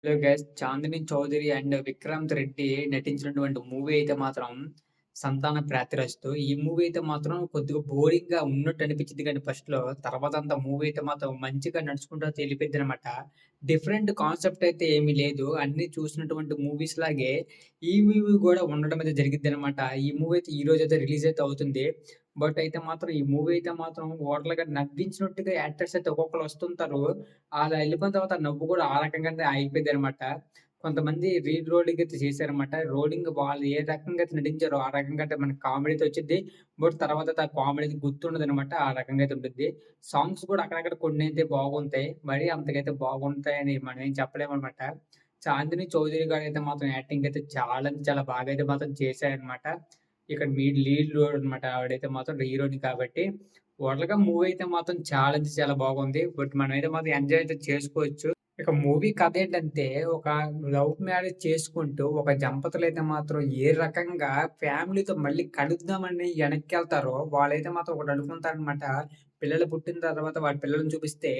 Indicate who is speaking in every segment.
Speaker 1: Hello guys, 'Chandini Chowdary' and 'Vikrant Reddy' నటించినటువంటి movie అయితే మాత్రం 'సంతాన ప్రాప్తిరస్తు.' ఈ మూవీ అయితే మాత్రం కొద్దిగా బోరింగ్‌గా ఉన్నట్టు అనిపించిద్ది గానీ ఫస్ట్‌లో. తర్వాతంతా మూవీ అయితే మాత్రం మంచిగా నడుచుకుంటా వెళ్ళిపోయిద్దనమాట. డిఫరెంట్ కాన్సెప్ట్ అయితే ఏమీ లేదు. అన్నీ చూసినటువంటి మూవీస్ లాగే ఈ మూవీ గూడా ఉండడం అయితే జరిగిద్దనమాట. ఈ మూవీ అయితే ఈరోజైతే రిలీజ్ అయితే అవుతుంది. బట్ అయితే మాత్రం ఈ మూవీ అయితే మాత్రం ఓరల్‌గా నవ్వించినట్టుగా యాక్టర్స్ అయితే ఒక్కొక్కళ్ళు వస్తుంటారు. అలా ఎళ్ళిపోయిన తర్వాత నవ్వు కూడా ఆ రకంగానే ఆగిపోయిద్దనమాట. కొంతమంది రోలింగ్ అయితే చేశారన్నమాట. రోలింగ్ వాళ్ళు ఏ రకంగా అయితే నటించారో ఆ రకంగా అయితే మనకి కామెడీ అయితే వచ్చిద్ది. బట్ తర్వాత అయితే ఆ కామెడీ అయితే గుర్తుండదనమాట. ఆ రకంగా అయితే ఉండిద్ది. సాంగ్స్ కూడా అక్కడక్కడ కొన్నైతే బాగుంటాయి. మరీ అంతకైతే బాగుంటాయని మనం ఏం చెప్పలేమనమాట. 'చాందిని చౌదరి' గారైతే మాత్రం యాక్టింగ్ అయితే చాలా అంటే చాలా బాగా అయితే మాత్రం చేశారనమాట. ఇక్కడ లీడ్ రోల్ అనమాట. ఆవిడైతే మాత్రం హీరోయిన్ కాబట్టి ఓవరాల్‌గా మూవీ అయితే మాత్రం చాలా అంటే చాలా బాగుంది. బట్ మనమైతే మాత్రం ఎంజాయ్ అయితే చేసుకోవచ్చు. ఇక మూవీ కథేంటంటే, ఒక లవ్ మ్యారేజ్ చేసుకుంటూ ఒక దంపతులైతే మాత్రం ఏ రకంగా ఫ్యామిలీతో మళ్ళీ కలుద్దామని ఎనక్కెళ్తారో, వాళ్ళైతే మాత్రం ఒకటనుకుంటారనమాట. పిల్లలు పుట్టిన తర్వాత వాళ్ళ పిల్లలని చూపిస్తే,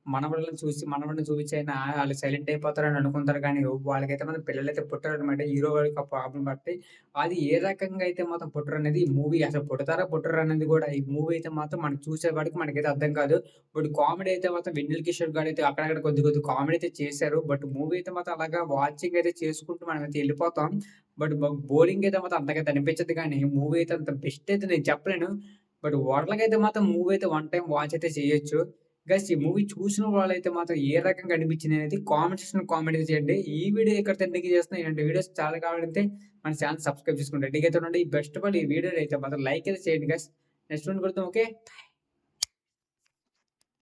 Speaker 1: మనవళ్ళని చూసి మనవడిని చూపించైనా ఆళ్ళు సైలెంట్ అయిపోతారని అనుకుంటారు కానీ, వాళ్ళకైతే మాత్రం పిల్లలైతే పుట్టరనమాట. హీరో గాడికి ఆ ప్రాబ్లమ్ బట్టి. అది ఏ రకంగా అయితే మాత్రం పుట్టరనేది ఈ మూవీ అసలు పుడతారా? పుట్టరా? అనేది గూడా ఈ మూవీ అయితే మాత్రం మనం చూసేవాడికి మనకైతే అర్థం కాదు. బట్ కామెడీ అయితే మాత్రం 'వెన్నెల కిషోర్' గారైతే అక్కడక్కడ కొద్ది కొద్ది కామెడీ అయితే చేశారు. బట్ మూవీ అయితే మాత్రం అలాగా వాచింగ్ అయితే చేసుకుంటూ మనమైతే ఎళ్ళిపోతాం. బట్ బోరింగ్ అయితే మాత్రం అంతకైతే అనిపించదు గానీ, మూవీ అయితే అంత బెస్ట్ అయితే నేను చెప్పలేను. బట్ ఓవరాల్‌గా అయితే మాత్రం మూవీ అయితే వన్ టైమ్ వాచ్ అయితే చేయొచ్చు. గైస్, ఈ మూవీ చూసిన వాళ్ళైతే మాత్రం ఏ రకంగా అనిపించిందనేది కామెంట్ సెక్షన్‌లో కామెంట్ అయితే చేయండి. ఈ వీడియో ఇక్కడితో ఎండింగ్ చేస్తున్నా. ఇలాంటి వీడియోస్ చాలా కావాలంటే మన ఛానెల్ సబ్స్క్రైబ్ చేసుకోండి. రెడీగా అయితే ఉండండి. బెస్ట్ ఆఫ్ ఆల్ ఈ వీడియోని అయితే మాత్రం లైక్ అయితే చేయండి గైస్. నెక్స్ట్ వీడియోలో కలుద్దాం. ఓకే.